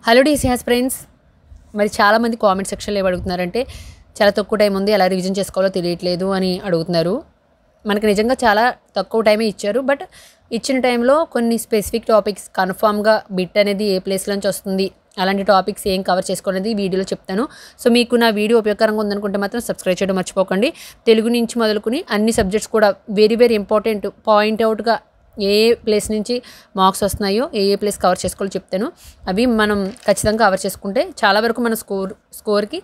Hello DCS friends, మరి చాలామంది comment సెక్షన్లో ఏమడుగుతున్నారంటే చాలా తక్కువ టైం ఉంది, ఎలా రివిజన్ చేసుకోవాలో తెలియట్లేదు అని అడుగుతున్నారు. మనకి నిజంగా చాలా తక్కువ టైమే ఇచ్చారు. బట్ ఇచ్చిన టైంలో కొన్ని స్పెసిఫిక్ టాపిక్స్ కన్ఫామ్గా బిట్ అనేది ఏ ప్లేస్ నుంచి వస్తుంది, అలాంటి టాపిక్స్ ఏం కవర్ చేసుకోవాలనేది వీడియోలో చెప్తాను. సో మీకు నా వీడియో ఉపయోగకరంగా ఉందనుకుంటే మాత్రం సబ్స్క్రైబ్ చేయడం మర్చిపోకండి. తెలుగు నుంచి మొదలుకొని అన్ని సబ్జెక్ట్స్ కూడా వెరీ ఇంపార్టెంట్ పాయింట్అవుట్గా ఏ ప్లేస్ నుంచి మార్క్స్ వస్తున్నాయో ఏ ప్లేస్ కవర్ చేసుకోవాలో చెప్తాను. అవి మనం ఖచ్చితంగా కవర్ చేసుకుంటే చాలా వరకు మన స్కోర్కి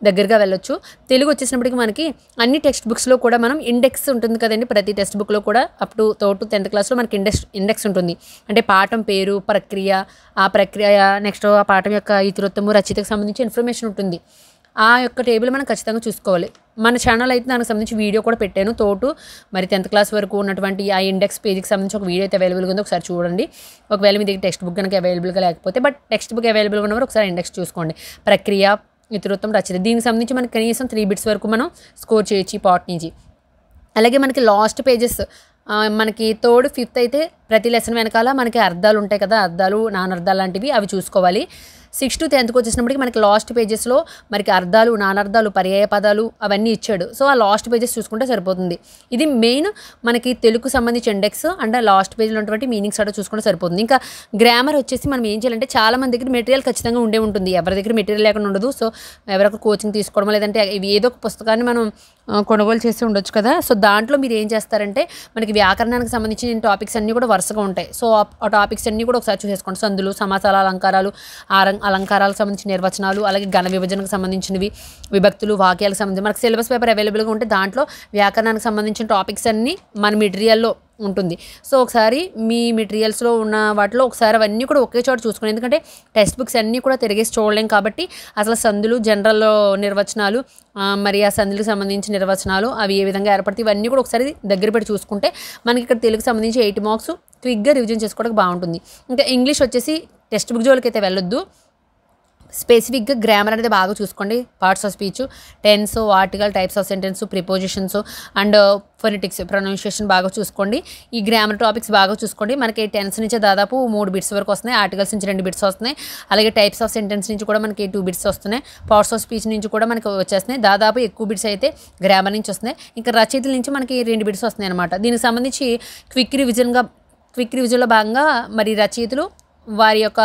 దగ్గరగా వెళ్ళొచ్చు. తెలుగు వచ్చేసినప్పటికీ మనకి అన్ని టెక్స్ట్ బుక్స్లో కూడా మనం ఇండెక్స్ ఉంటుంది కదండి. ప్రతి టెక్స్ట్ బుక్లో కూడా అప్ టు 10th క్లాస్లో మనకి ఇండెక్స్ ఉంటుంది. అంటే పాఠం పేరు, ప్రక్రియ, ఆ ప్రక్రియ నెక్స్ట్ ఆ పాఠం యొక్క ఇతివృత్తము, రచయితకు సంబంధించి ఇన్ఫర్మేషన్ ఉంటుంది. ఆ యొక్క టేబుల్ మనం ఖచ్చితంగా చూసుకోవాలి. మన ఛానల్ అయితే దానికి సంబంధించి వీడియో కూడా పెట్టాను. మరి 10th క్లాస్ వరకు ఉన్నటువంటి ఆ ఇండెక్స్ పేజీకి సంబంధించి ఒక వీడియో అయితే అవైలబుల్గా ఉంది, ఒకసారి చూడండి. ఒకవేళ మీ దగ్గర టెక్స్ట్ బుక్ కనుక అవైలబుల్గా లేకపోతే, బట్ టెక్స్ట్ బుక్ అవైలబుల్గా ఉన్నవారు ఒకసారి ఇండెక్స్ చూసుకోండి. ప్రక్రియ, ఇతివృత్తం, రచయిత, దీనికి సంబంధించి మనకి కనీసం 3 బిట్స్ వరకు మనం స్కోర్ చేయొచ్చు ఈ పార్ట్ నుంచి. అలాగే మనకి లాస్ట్ పేజెస్ మనకి 3rd, 5th అయితే ప్రతి లెసన్ వెనకాల మనకి అర్థాలు ఉంటాయి కదా, అర్థాలు, నానర్థాలు లాంటివి అవి చూసుకోవాలి. 6th to 10th వచ్చేసినప్పటికి మనకి లాస్ట్ పేజెస్లో మనకి అర్థాలు, నానర్థాలు, పర్యాయ పదాలు అవన్నీ ఇచ్చాడు. సో ఆ లాస్ట్ పేజెస్ చూసుకుంటే సరిపోతుంది. ఇది మెయిన్ మనకి తెలుగుకు సంబంధించి ఇండెక్స్ అండ్ లాస్ట్ పేజ్లో ఉన్నటువంటి మీనింగ్స్ అలా చూసుకుంటే సరిపోతుంది. ఇంకా గ్రామర్ వచ్చేసి మనం ఏం చేయాలంటే, చాలా మంది దగ్గర మెటీరియల్ ఖచ్చితంగా ఉంటుంది, ఎవరి దగ్గర మెటీరియల్ లేకుండా ఉండదు. సో ఎవరొక కోచింగ్ తీసుకోవడం, లేదంటే ఏదో ఒక పుస్తకాన్ని మనం కొనుగోలు చేసి ఉండొచ్చు కదా. సో దాంట్లో మీరు ఏం చేస్తారంటే, మనకి వ్యాకరణానికి సంబంధించిన టాపిక్స్ అన్నీ కూడా వరుసగా ఉంటాయి. సో ఆ టాపిక్స్ అన్నీ కూడా ఒకసారి చూసేసుకోండి. సందులు, సమాసాలు, అలంకారాలు, అలంకారాలకు సంబంధించిన నిర్వచనాలు, అలాగే ఘన విభజనకు సంబంధించినవి, విభక్తులు, వాక్యాలకు సంబంధించి మనకి సిలబస్ పేపర్ అవైలబుల్గా ఉంటే దాంట్లో వ్యాకరణానికి సంబంధించిన టాపిక్స్ అన్నీ మన మెటీరియల్లో ఉంటుంది. సో ఒకసారి మీ మెటీరియల్స్లో ఉన్న వాటిలో ఒకసారి అవన్నీ కూడా ఒకే చోట చూసుకోండి. ఎందుకంటే టెక్స్ట్ బుక్స్ అన్నీ కూడా తిరిగేసి చూడలేం కాబట్టి అసలు సందులు, జనరల్లో నిర్వచనాలు, మరి ఆ సందులకు సంబంధించిన నిర్వచనాలు అవి ఏ విధంగా ఏర్పడతాయి ఇవన్నీ కూడా ఒకసారి దగ్గర పెట్టి చూసుకుంటే మనకి ఇక్కడ తెలుగుకి సంబంధించి 8 మార్క్స్ క్విక్గా రివిజన్ చేసుకోవడానికి బాగుంటుంది. ఇంకా ఇంగ్లీష్ వచ్చేసి టెక్స్ట్ బుక్ జోలికి అయితే వెళ్ళొద్దు. స్పెసిఫిక్గా గ్రామర్ అనేది బాగా చూసుకోండి. Parts of speech, tense, article, types of sentence, prepositions and phonetics, pronunciation బాగా చూసుకోండి. ఈ గ్రామర్ టాపిక్స్ బాగా చూసుకోండి. మనకి టెన్స్ నుంచి దాదాపు 3 బిట్స్ వరకు వస్తున్నాయి, ఆర్టికల్స్ నుంచి 2 బిట్స్ వస్తున్నాయి, అలాగే టైప్స్ ఆఫ్ సెంటెన్స్ నుంచి కూడా మనకి 2 బిట్స్ వస్తున్నాయి, పార్ట్స్ ఆఫ్ స్పీచ్ నుంచి కూడా మనకి వచ్చేస్తున్నాయి. దాదాపు ఎక్కువ బిట్స్ అయితే గ్రామర్ నుంచి వస్తున్నాయి. ఇంకా రచయితల నుంచి మనకి 2 బిట్స్ వస్తున్నాయి అనమాట. దీనికి సంబంధించి క్విక్ రివిజన్లో భాగంగా మరి రచయితలు వారి యొక్క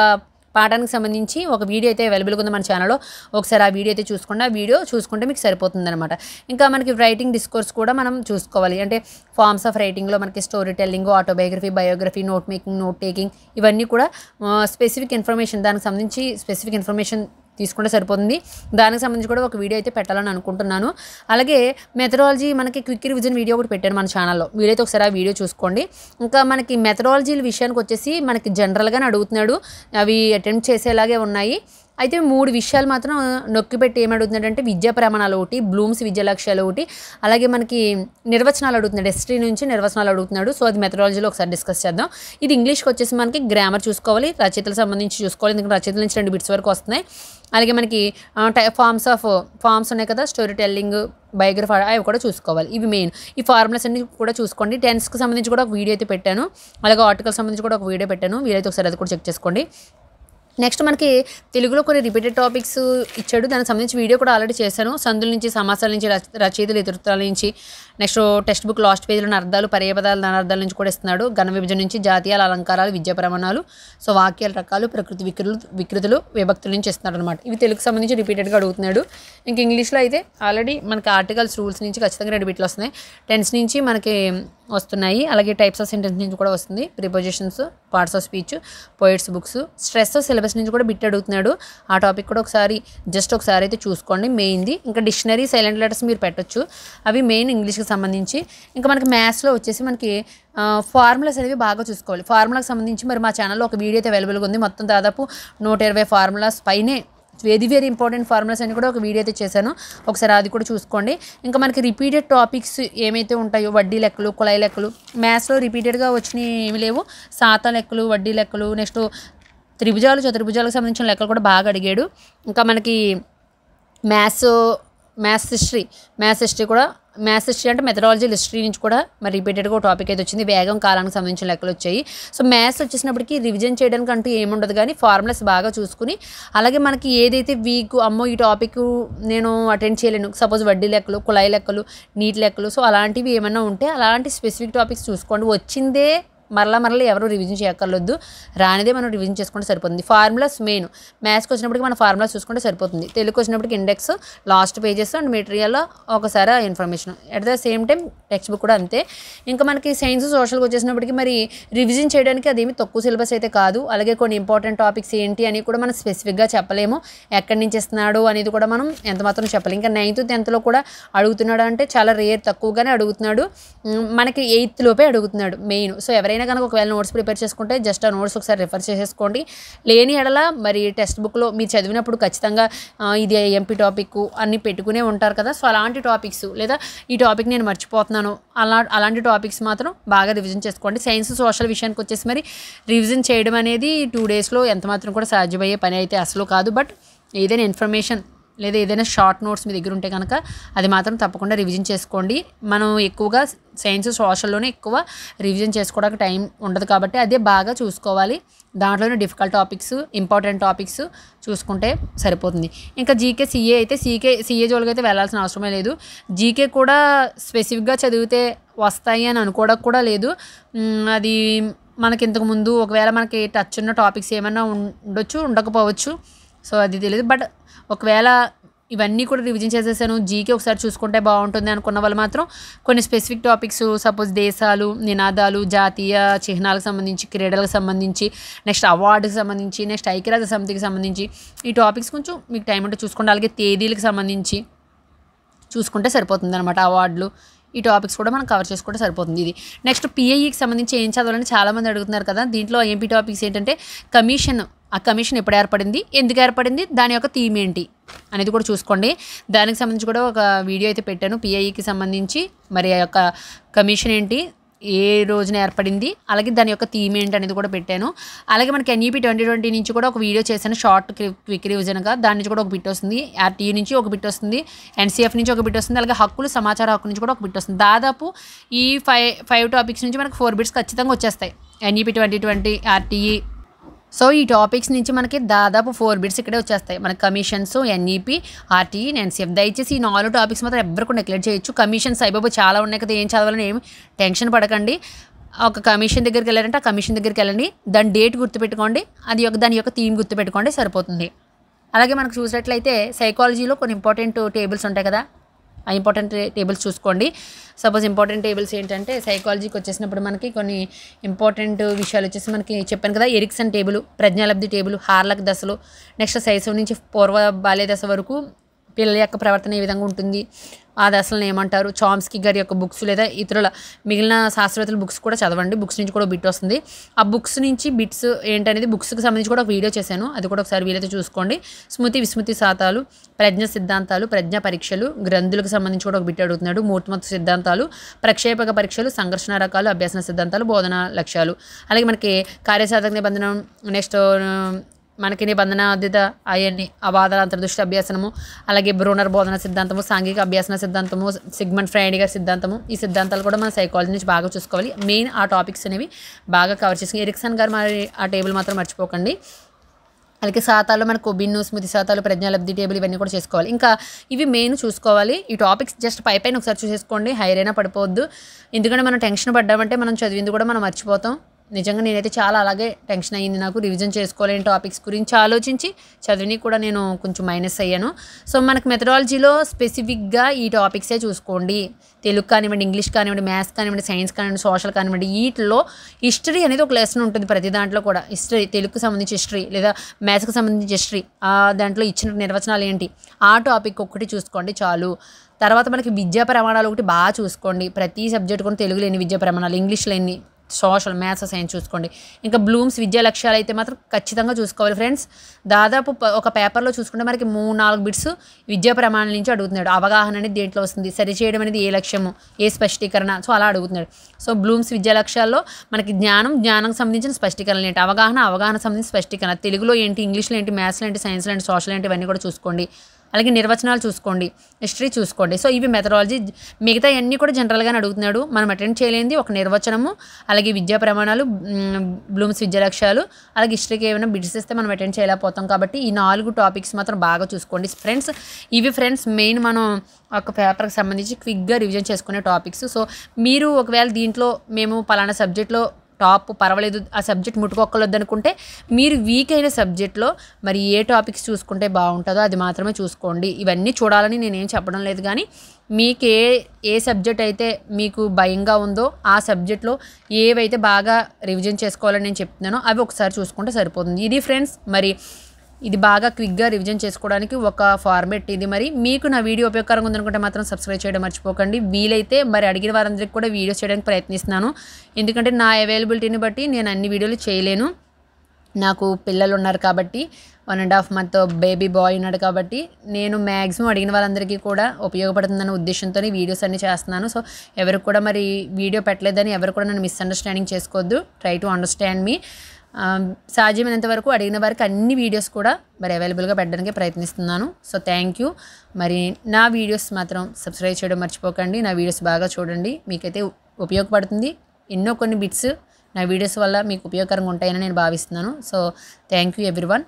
పాఠానికి సంబంధించి ఒక వీడియో అయితే అవైలబుల్గా ఉంది మన ఛానల్లో. ఒకసారి ఆ వీడియో అయితే చూసుకోండి. ఆ వీడియో చూసుకుంటే మీకు సరిపోతుంది అనమాట. ఇంకా మనకి రైటింగ్ డిస్కోర్స్ కూడా మనం చూసుకోవాలి. అంటే ఫార్మ్స్ ఆఫ్ రైటింగ్లో మనకి story telling, autobiography, biography, note making, note taking ఇవన్నీ కూడా స్పెసిఫిక్ ఇన్ఫర్మేషన్, దానికి సంబంధించి స్పెసిఫిక్ ఇన్ఫర్మేషన్ తీసుకుంటే సరిపోతుంది. దానికి సంబంధించి కూడా ఒక వీడియో అయితే పెట్టాలని అనుకుంటున్నాను. అలాగే మెథడాలజీ మనకి క్విక్ రివిజన్ వీడియో కూడా పెట్టాను మన ఛానల్లో. వీడియో అయితే ఒకసారి ఆ వీడియో చూసుకోండి. ఇంకా మనకి మెథడాలజీల విషయానికి వచ్చేసి మనకి జనరల్గానే అడుగుతున్నాడు, అవి అటెంప్ట్ చేసేలాగే ఉన్నాయి. అయితే 3 విషయాలు మాత్రం నొక్కిపెట్టి ఏమడుగుతున్నాడంటే, విద్యా ప్రమాణాలు ఒకటి, బ్లూమ్స్ విద్యా లక్ష్యాలు ఒకటి, అలాగే మనకి నిర్వచనాలు అడుగుతున్నాడు, హిస్టరీ నుంచి నిర్వచనాలు అడుగుతున్నాడు. సో అది మెథడాలజీలో ఒకసారి డిస్కస్ చేద్దాం. ఇది ఇంగ్లీష్కి వచ్చేసి మనకి గ్రామర్ చూసుకోవాలి, రచయితలకు సంబంధించి చూసుకోవాలి, ఎందుకంటే రచయితల నుంచి 2 బిట్స్ వరకు వస్తున్నాయి. అలాగే మనకి ఫార్మ్స్ ఉన్నాయి కదా, స్టోరీ టెల్లింగ్, బయోగ్రఫీ అవి కూడా చూసుకోవాలి. ఇవి మెయిన్. ఈ ఫార్ములాస్ అన్ని కూడా చూసుకోండి. టెన్స్కి సంబంధించి కూడా ఒక వీడియో అయితే పెట్టాను, అలాగే ఆర్టికల్ సంబంధించి కూడా ఒక వీడియో పెట్టాను. వీలైతే ఒకసారి అది కూడా చెక్ చేసుకోండి. నెక్స్ట్ మనకి తెలుగులో కొన్ని రిపీటెడ్ టాపిక్స్ ఇచ్చాడు, దానికి సంబంధించి వీడియో కూడా ఆల్రెడీ చేశాను. సందుల నుంచి, సమాసాల నుంచి, రచయితల ఇతివృత్తాల నుంచి, నెక్స్ట్ టెక్స్ట్ బుక్ లాస్ట్ పేజీలోని అర్థాలు, పర్యాయపదాలు, నానార్థాల నుంచి కూడా ఇస్తున్నాడు. ఘన విభజన నుంచి, జాతీయాలు, అలంకారాలు, విద్యా ప్రమాణాలు, సో వాక్యాల రకాలు, ప్రకృతి వికృతులు, విభక్తుల నుంచి ఇస్తున్నాడు అనమాట. ఇవి తెలుగుకి సంబంధించి రిపీటెడ్గా అడుగుతున్నాడు. ఇంక ఇంగ్లీష్లో అయితే ఆల్రెడీ మనకి ఆర్టికల్స్, రూల్స్ నుంచి ఖచ్చితంగా 2 బిట్లు వస్తున్నాయి, టెన్స్ నుంచి మనకి వస్తున్నాయి, అలాగే టైప్స్ ఆఫ్ సెంటెన్స్ నుంచి కూడా వస్తుంది, prepositions, parts of speech, poets books, stress syllabus నుంచి కూడా బిట్ అడుగుతున్నాడు. ఆ టాపిక్ కూడా ఒకసారి అయితే చూసుకోండి, మెయిన్ది. ఇంకా డిక్షనరీ, సైలెంట్ లెటర్స్ మీరు పెట్టొచ్చు, అవి మెయిన్ ఇంగ్లీష్కి సంబంధించి. ఇంకా మనకి మ్యాథ్స్లో వచ్చేసి మనకి ఫార్ములాస్ అనేవి బాగా చూసుకోవాలి. ఫార్ములాకి సంబంధించి మరి మా ఛానల్లో ఒక వీడియో అయితే అవైలబుల్గా ఉంది. మొత్తం దాదాపు 120 ఫార్ములాస్ పైనే, వెరీ ఇంపార్టెంట్ ఫార్ములాస్ అని కూడా ఒక వీడియో అయితే చేశాను, ఒకసారి అది కూడా చూసుకోండి. ఇంకా మనకి రిపీటెడ్ టాపిక్స్ ఏమైతే ఉంటాయో, వడ్డీ లెక్కలు, కుళాయి లెక్కలు, మ్యాథ్స్లో రిపీటెడ్గా వచ్చినవి ఏమి లేవు. శాతం లెక్కలు, వడ్డీ లెక్కలు, నెక్స్ట్ త్రిభుజాలు, చతుర్భుజాలకు సంబంధించిన లెక్కలు కూడా బాగా అడిగాడు. ఇంకా మనకి మ్యాథ్స్ హిస్టరీ కూడా మ్యాథ్స్ హిస్టరీ అంటే మెథడాలజీ హిస్టరీ నుంచి కూడా మరి రిపీటెడ్గా ఒక టాపిక్ అయితే వచ్చింది. వేగం కాలానికి సంబంధించిన లెక్కలు వచ్చాయి. సో మ్యాథ్స్ వచ్చేసినప్పటికీ రివిజన్ చేయడానికి అంటూ ఏముండదు, కానీ ఫార్ములాస్ బాగా చూసుకుని, అలాగే మనకి ఏదైతే వీక్ అమ్మో ఈ టాపిక్ నేను అటెండ్ చేయలేను, సపోజ్ వడ్డీ లెక్కలు, కుళాయి లెక్కలు, నీటి లెక్కలు, సో అలాంటివి ఏమైనా ఉంటే అలాంటి స్పెసిఫిక్ టాపిక్స్ చూసుకోండి. వచ్చిందే మరలా ఎవరు రివిజన్ చేయక్కర్లేదు, రానిదే మనం రివిజన్ చేసుకుంటే సరిపోతుంది. ఫార్ములాస్ మెయిన్, మ్యాథ్స్కి వచ్చినప్పటికి మనం ఫార్ములాస్ చూసుకుంటే సరిపోతుంది. తెలుగుకి వచ్చినప్పటికి ఇండెక్స్, లాస్ట్ పేజెస్ అండ్ మెటీరియల్లో ఒకసారి information. At the same time text book కూడా అంతే. ఇంకా మనకి సైన్స్ సోషల్కి వచ్చేసినప్పటికి మరి రివిజన్ చేయడానికి అదేమి తక్కువ సిలబస్ అయితే కాదు. అలాగే కొన్ని ఇంపార్టెంట్ టాపిక్స్ ఏంటి అని కూడా మనం స్పెసిఫిక్గా చెప్పలేము, ఎక్కడి నుంచి ఇస్తున్నాడు అనేది కూడా మనం ఎంత మాత్రం చెప్పలేము. ఇంకా 9th 10thలో కూడా అడుగుతున్నాడు అంటే చాలా రేర్, తక్కువగానే అడుగుతున్నాడు. మనకి 8th లోపే అడుగుతున్నాడు మెయిన్. సో ఎవరైనా కనుక ఒకవేళ నోట్స్ ప్రిపేర్ చేసుకుంటే జస్ట్ ఆ నోట్స్ ఒకసారి రిఫర్ చేసేసుకోండి. లేని ఎడల మరి టెక్స్ట్ బుక్లో మీరు చదివినప్పుడు ఖచ్చితంగా ఇది ఎంపీ టాపిక్ అన్ని పెట్టుకునే ఉంటారు కదా, సో అలాంటి టాపిక్స్, లేదా ఈ టాపిక్ నేను మర్చిపోతున్నాను అలాంటి టాపిక్స్ మాత్రం బాగా రివిజన్ చేసుకోండి. సైన్స్ సోషల్ విషయానికి వచ్చేసి మరి రివిజన్ చేయడం అనేది 2 daysలో ఎంత మాత్రం కూడా సాధ్యమయ్యే పని అయితే అసలు కాదు. బట్ ఏదైనా ఇన్ఫర్మేషన్ లేదా ఏదైనా షార్ట్ నోట్స్ మీ దగ్గర ఉంటే కనుక అది మాత్రం తప్పకుండా రివిజన్ చేసుకోండి. మనం ఎక్కువగా సైన్స్ సోషల్లోనే ఎక్కువ రివిజన్ చేసుకోవడానికి టైం ఉండదు కాబట్టి అదే బాగా చూసుకోవాలి. దాంట్లోనే డిఫికల్ట్ టాపిక్స్, ఇంపార్టెంట్ టాపిక్స్ చూసుకుంటే సరిపోతుంది. ఇంకా జీకే సిఏ అయితే సిఏ జోలికి అయితే వెళ్ళాల్సిన అవసరమే లేదు. జీకే కూడా స్పెసిఫిక్గా చదివితే వస్తాయి అని అనుకోవడానికి కూడా లేదు. అది మనకి ఇంతకుముందు ఒకవేళ మనకి టచ్ ఉన్న టాపిక్స్ ఏమైనా ఉండొచ్చు, ఉండకపోవచ్చు, సో అది తెలియదు. బట్ ఒకవేళ ఇవన్నీ కూడా రివిజన్ చేసేసాను, జీకే ఒకసారి చూసుకుంటే బాగుంటుంది అనుకున్న వాళ్ళు మాత్రం కొన్ని స్పెసిఫిక్ టాపిక్స్, సపోజ్ దేశాలు, నినాదాలు, జాతీయ చిహ్నాలకు సంబంధించి, క్రీడలకు సంబంధించి, నెక్స్ట్ అవార్డుకి సంబంధించి, నెక్స్ట్ ఐక్యరాజ్య సమితికి సంబంధించి ఈ టాపిక్స్ కొంచెం మీకు టైం ఉంటే చూసుకోండి. అలాగే తేదీలకు సంబంధించి చూసుకుంటే సరిపోతుంది అనమాట. అవార్డులు, ఈ టాపిక్స్ కూడా మనం కవర్ చేసుకుంటే సరిపోతుంది. ఇది నెక్స్ట్ పిఐఈకి సంబంధించి ఏం చదవాలని చాలామంది అడుగుతున్నారు కదా. దీంట్లో ఎంపీ టాపిక్స్ ఏంటంటే కమిషన్, ఆ కమిషన్ ఎప్పుడు ఏర్పడింది, ఎందుకు ఏర్పడింది, దాని యొక్క థీమ్ ఏంటి అనేది కూడా చూసుకోండి. దానికి సంబంధించి కూడా ఒక వీడియో అయితే పెట్టాను. పిఐఈకి సంబంధించి మరి ఆ యొక్క కమిషన్ ఏంటి, ఏ రోజున ఏర్పడింది, అలాగే దాని యొక్క థీమ్ ఏంటి అనేది కూడా పెట్టాను. అలాగే మనకి ఎన్ఈపీ 2020 నుంచి కూడా ఒక వీడియో చేశాను, షార్ట్ క్విక్ రివిజన్గా. దాని నుంచి కూడా ఒక బిట్ వస్తుంది, ఆర్టీయూ నుంచి ఒక బిట్ వస్తుంది, ఎన్సీఎఫ్ నుంచి ఒక బిట్ వస్తుంది, అలాగే హక్కులు సమాచార హక్కు నుంచి కూడా ఒక బిట్ వస్తుంది. దాదాపు ఈ 5 టాపిక్స్ నుంచి మనకు 4 బిట్స్ ఖచ్చితంగా వచ్చేస్తాయి. ఎన్ఈపీ 2020, ఆర్టీఈ, సో ఈ టాపిక్స్ నుంచి మనకి దాదాపు 4 బిట్స్ ఇక్కడే వచ్చేస్తాయి. మనకి కమిషన్స్, ఎన్ఈపీ, ఆర్టీఈ, ఎన్సీఎఫ్. దయచేసి ఈ 4 టాపిక్స్ మాత్రం ఎవరు కూడా నెగ్లెక్ట్ చేయొచ్చు. కమిషన్స్ అయిపోయి చాలా ఉన్నాయి కదా, ఏం చదవాలని ఏమి టెన్షన్ పడకండి. ఒక కమిషన్ దగ్గరికి వెళ్ళారంటే ఆ కమిషన్ దగ్గరికి వెళ్ళండి, దాని డేట్ గుర్తుపెట్టుకోండి, దాని యొక్క థీమ్ గుర్తుపెట్టుకోండి, సరిపోతుంది. అలాగే మనకు చూసినట్లయితే సైకాలజీలో కొన్ని ఇంపార్టెంట్ టేబుల్స్ ఉంటాయి కదా, ఆ ఇంపార్టెంట్ టేబుల్స్ చూసుకోండి. సపోజ్ ఇంపార్టెంట్ టేబుల్స్ ఏంటంటే సైకాలజీకి వచ్చేసినప్పుడు మనకి కొన్ని ఇంపార్టెంట్ విషయాలు వచ్చేసి మనకి చెప్పాను కదా, ఎరిక్సన్ టేబుల్, ప్రజ్ఞాలబ్ధి టేబుల్, హార్లక్ దశలు, నెక్స్ట్ శైశవం నుంచి పూర్వ బాల్య దశ వరకు పిల్లల యొక్క ప్రవర్తన ఏ విధంగా ఉంటుంది, ఆ దశలను ఏమంటారు, చామ్స్కీ గారి యొక్క బుక్స్ లేదా ఇతరుల మిగిలిన శాస్త్రవేత్తల బుక్స్ కూడా చదవండి. బుక్స్ నుంచి కూడా బిట్ వస్తుంది. ఆ బుక్స్ నుంచి బిట్స్ ఏంటనేది బుక్స్కి సంబంధించి కూడా ఒక వీడియో చేశాను, అది కూడా ఒకసారి వీలైతే చూసుకోండి. స్మృతి విస్మృతి శాతాలు, ప్రజ్ఞ సిద్ధాంతాలు, ప్రజ్ఞా పరీక్షలు, గ్రంథులకు సంబంధించి కూడా ఒక బిట్ అడుగుతున్నాడు, మూర్తిమత్వ సిద్ధాంతాలు, ప్రక్షేపక పరీక్షలు, సంఘర్షణ రకాలు, అభ్యాసన సిద్ధాంతాలు, బోధన లక్ష్యాలు. అలాగే మనకి కార్యసాధక నిబంధన, నెక్స్ట్ మనకి నిబంధన అద్విత అవన్నీ, అబాధ అంతర్దృష్టి అభ్యాసనము, అలాగే బ్రూనర్ బోధన సిద్ధాంతము, సాంఘిక అభ్యాసన సిద్ధాంతము, సిగ్మండ్ ఫ్రైడ్ గారి సిద్ధాంతము. ఈ సిద్ధాంతాలు కూడా మన సైకాలజీ నుంచి బాగా చూసుకోవాలి. మెయిన్ ఆ టాపిక్స్ అనేవి బాగా కవర్ చేసుకుని ఎరిక్సన్ గారు మరి ఆ టేబుల్ మాత్రం మర్చిపోకండి. అలాగే శాతాలు మనకు కొబిన్, స్మృతి శాతాలు, ప్రజ్ఞాలబ్ధి టేబుల్ ఇవన్నీ కూడా చేసుకోవాలి. ఇంకా ఇవి మెయిన్ చూసుకోవాలి. ఈ టాపిక్స్ జస్ట్ పైన ఒకసారి చూసేసుకోండి, హైరైనా పడిపోవద్దు. ఎందుకంటే మనం టెన్షన్ పడ్డామంటే మనం చదివింది కూడా మనం మర్చిపోతాం. నిజంగా నేనైతే చాలా అలాగే టెన్షన్ అయ్యింది నాకు, రివిజన్ చేసుకోలేని టాపిక్స్ గురించి ఆలోచించి చదివిని కూడా నేను కొంచెం మైనస్ అయ్యాను. సో మనకు మెథడాలజీలో స్పెసిఫిక్గా ఈ టాపిక్సే చూసుకోండి. తెలుగు కానివ్వండి, ఇంగ్లీష్ కానివ్వండి, మ్యాథ్స్ కానివ్వండి, సైన్స్ కానివ్వండి, సోషల్ కానివ్వండి, వీటిలో హిస్టరీ అనేది ఒక లెసన్ ఉంటుంది ప్రతి దాంట్లో కూడా. హిస్టరీ, తెలుగుకి సంబంధించి హిస్టరీ లేదా మ్యాథ్స్కి సంబంధించి హిస్టరీ, దాంట్లో ఇచ్చిన నిర్వచనాలు ఏంటి, ఆ టాపిక్ ఒకటి చూసుకోండి చాలు. తర్వాత మనకి విద్యా ప్రమాణాలు ఒకటి బాగా చూసుకోండి. ప్రతి సబ్జెక్ట్ కూడా తెలుగులో ఎన్ని విద్యా ప్రమాణాలు, ఇంగ్లీష్లో ఎన్ని, సోషల్, మ్యాథ్స్, సైన్స్ చూసుకోండి. ఇంకా బ్లూమ్స్ విద్యా లక్ష్యాలు అయితే మాత్రం ఖచ్చితంగా చూసుకోవాలి ఫ్రెండ్స్. దాదాపు ఒక పేపర్లో చూసుకుంటే మనకి 3-4 బిట్స్ విద్యా ప్రమాణాల నుంచి అడుగుతున్నాడు. అవగాహన అనేది దేంట్లో వస్తుంది, సరిచేయడం అనేది ఏ లక్ష్యము, ఏ స్పష్టీకరణ, సో అలా అడుగుతున్నాడు. సో బ్లూమ్స్ విద్యా లక్ష్యాల్లో మనకి జ్ఞానం సంబంధించిన స్పష్టీకరణ ఏంటి, అవగాహన సంబంధించిన స్పష్టీకరణ, తెలుగులో ఏంటి, ఇంగ్లీష్లో ఏంటి, మ్యాథ్స్లో ఏంటి, సైన్స్లో ఏంటి, సోషల్ ఏంటి, ఇవన్నీ కూడా చూసుకోండి. అలాగే నిర్వచనాలు చూసుకోండి, హిస్టరీ చూసుకోండి. సో ఇవి మెథడాలజీ. మిగతా అన్నీ కూడా జనరల్గానే అడుగుతున్నాడు. మనం అటెండ్ చేయలేనిది ఒక నిర్వచనము, అలాగే విద్యా ప్రమాణాలు, బ్లూమ్స్ విద్యా లక్ష్యాలు, అలాగే హిస్టరీకి ఏమైనా బిట్స్ ఇస్తే మనం అటెండ్ చేయలేకపోతాం. కాబట్టి ఈ 4 టాపిక్స్ మాత్రం బాగా చూసుకోండి ఫ్రెండ్స్. ఇవి ఫ్రెండ్స్ మెయిన్ మనం ఒక పేపర్కి సంబంధించి క్విక్గా రివిజన్ చేసుకునే టాపిక్స్. సో మీరు ఒకవేళ దీంట్లో మేము పలానా సబ్జెక్ట్లో టాప్ పర్వాలేదు, ఆ సబ్జెక్ట్ ముట్టుకోక్కర్లేదు అనుకుంటే మీరు వీక్ అయిన సబ్జెక్ట్లో మరి ఏ టాపిక్స్ చూసుకుంటే బాగుంటుందో అది మాత్రమే చూసుకోండి. ఇవన్నీ చూడాలని నేనేం చెప్పడం లేదు, కానీ మీకు ఏ సబ్జెక్ట్ అయితే మీకు భయంగా ఉందో ఆ సబ్జెక్ట్లో ఏవైతే బాగా రివిజన్ చేసుకోవాలని నేను చెప్తున్నానో అవి ఒకసారి చూసుకుంటే సరిపోతుంది. ఇది ఫ్రెండ్స్ మరి ఇది బాగా క్విక్గా రివిజన్ చేసుకోవడానికి ఒక ఫార్మేట్ ఇది. మరి మీకు నా వీడియో ఉపయోగకరంగా ఉందనుకుంటే మాత్రం సబ్స్క్రైబ్ చేయడం మర్చిపోకండి. వీలైతే మరి అడిగిన వారందరికీ కూడా వీడియోస్ చేయడానికి ప్రయత్నిస్తున్నాను, ఎందుకంటే నా అవైలబిలిటీని బట్టి నేను అన్ని వీడియోలు చేయలేను. నాకు పిల్లలు ఉన్నారు కాబట్టి 1.5 month బేబీ బాయ్ ఉన్నాడు కాబట్టి నేను మ్యాక్సిమం అడిగిన వాళ్ళందరికీ కూడా ఉపయోగపడుతుందన్న ఉద్దేశంతో వీడియోస్ అన్నీ చేస్తున్నాను. సో ఎవరికి కూడా మరి వీడియో పెట్టలేదని ఎవరు కూడా నన్ను మిస్అండర్స్టాండింగ్ చేసుకోవద్దు. ట్రై టు అండర్స్టాండ్ మీ. సాధ్యమైనంత వరకు అడిగిన వారికి అన్ని వీడియోస్ కూడా మరి అవైలబుల్గా పెట్టడానికి ప్రయత్నిస్తున్నాను. So thank you. మరి నా వీడియోస్ మాత్రం సబ్స్క్రైబ్ చేయడం మర్చిపోకండి. నా వీడియోస్ బాగా చూడండి, మీకైతే ఉపయోగపడుతుంది. ఎన్నో కొన్ని బిట్స్ నా వీడియోస్ వల్ల మీకు ఉపయోగకరంగా ఉంటాయని నేను భావిస్తున్నాను. So thank you everyone.